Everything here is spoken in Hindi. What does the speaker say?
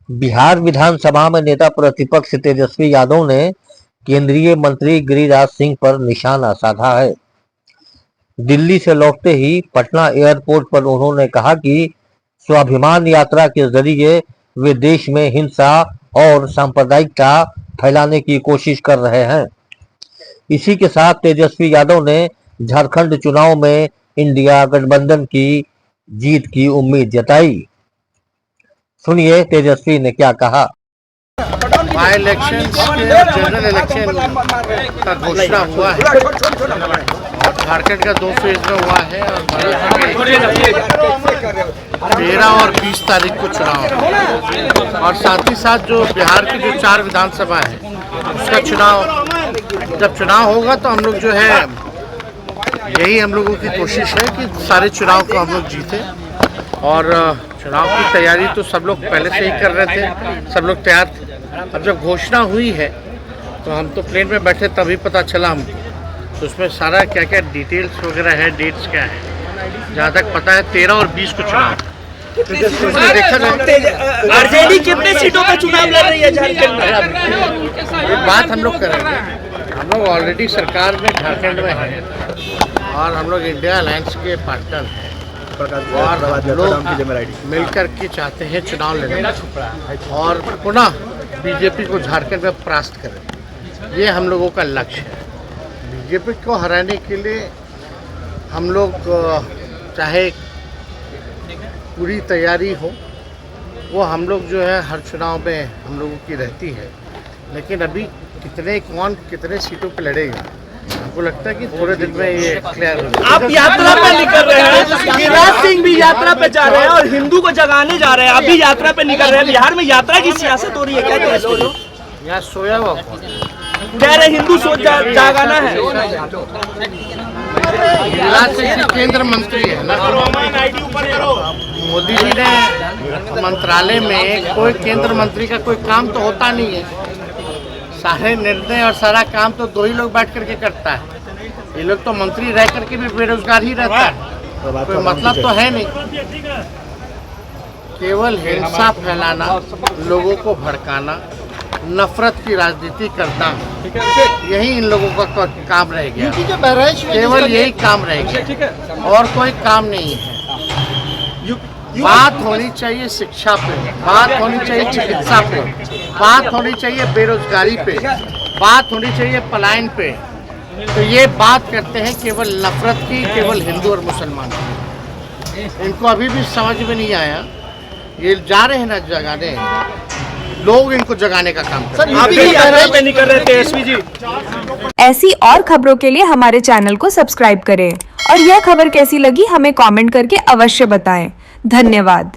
बिहार विधानसभा में नेता प्रतिपक्ष तेजस्वी यादव ने केंद्रीय मंत्री गिरिराज सिंह पर निशाना साधा है। दिल्ली से लौटते ही पटना एयरपोर्ट पर उन्होंने कहा कि स्वाभिमान यात्रा के जरिए वे देश में हिंसा और सांप्रदायिकता फैलाने की कोशिश कर रहे हैं। इसी के साथ तेजस्वी यादव ने झारखंड चुनाव में इंडिया गठबंधन की जीत की उम्मीद जताई। सुनिए तेजस्वी ने क्या कहा। बाई इलेक्शन जनरल इलेक्शन का घोषणा हुआ है और झारखंड का 2 फेज में हुआ है और 13 और 20 तारीख को चुनाव है और साथ ही साथ जो बिहार की जो 4 विधानसभा है उसका चुनाव जब चुनाव होगा तो हम लोग जो है यही हम लोगों की कोशिश है कि सारे चुनाव को हम लोग जीते और चुनाव की तैयारी तो सब लोग पहले से ही कर रहे थे, सब लोग तैयार थे। अब जब घोषणा हुई है तो हम तो प्लेन में बैठे तभी पता चला हमको, तो उसमें सारा क्या क्या डिटेल्स वगैरह है, डेट्स क्या है, जहाँ तक पता है 13 और 20 को चुनाव देखा जाए। आरजेडी कितने सीटों पे चुनाव लड़ रही है झारखंड में? एक बात हम लोग करेंगे, हम लोग ऑलरेडी सरकार में झारखंड में है और हम लोग इंडिया अलायंस के पार्टनर हैं और हम लोग मिलकर के चाहते हैं चुनाव लड़ना और पुनः बीजेपी को झारखंड में परास्त करें, ये हम लोगों का लक्ष्य है। बीजेपी को हराने के लिए हम लोग चाहे पूरी तैयारी हो, वो हम लोग जो है हर चुनाव में हम लोगों की रहती है, लेकिन अभी कौन कितने सीटों पे लड़ेगा हमको लगता है कि थोड़े दिन में ये क्लियर हो जाएगा। आप यात्रा पे निकल रहे हैं, गिरिराज सिंह भी यात्रा पे जा रहे हैं और हिंदू को जगाने जा रहे हैं, आप भी यात्रा पे निकल रहे हैं। बिहार में यात्रा की सियासत हो रही है, क्या कह रहे? यहाँ सोया हुआ कह रहे हिंदू सोच जागाना है। गिरिराज सिंह केंद्र मंत्री है ना, मोदी जी ने मंत्रालय में कोई केंद्र मंत्री का कोई काम तो होता नहीं है, सारे निर्णय और सारा काम तो 2 ही लोग बैठ करके करता है। ये लोग तो मंत्री रह करके भी बेरोजगार ही रहता है, कोई मतलब तो है नहीं। केवल हिंसा फैलाना, लोगों को भड़काना, नफरत की राजनीति करना, यही इन लोगों का काम रह गया, केवल यही काम रह गया और कोई काम नहीं है। बात होनी चाहिए शिक्षा पे, बात होनी चाहिए चिकित्सा पे, बात होनी चाहिए बेरोजगारी पे, बात होनी चाहिए पलायन पे, तो ये बात करते हैं केवल नफरत की, केवल हिंदू और मुसलमान की। इनको अभी भी समझ में नहीं आया, ये जा रहे हैं ना जगाने, लोग इनको जगाने का काम कर रहे हैं। ऐसी और खबरों के लिए हमारे चैनल को सब्सक्राइब करें और यह खबर कैसी लगी हमें कमेंट करके अवश्य बताएं। धन्यवाद।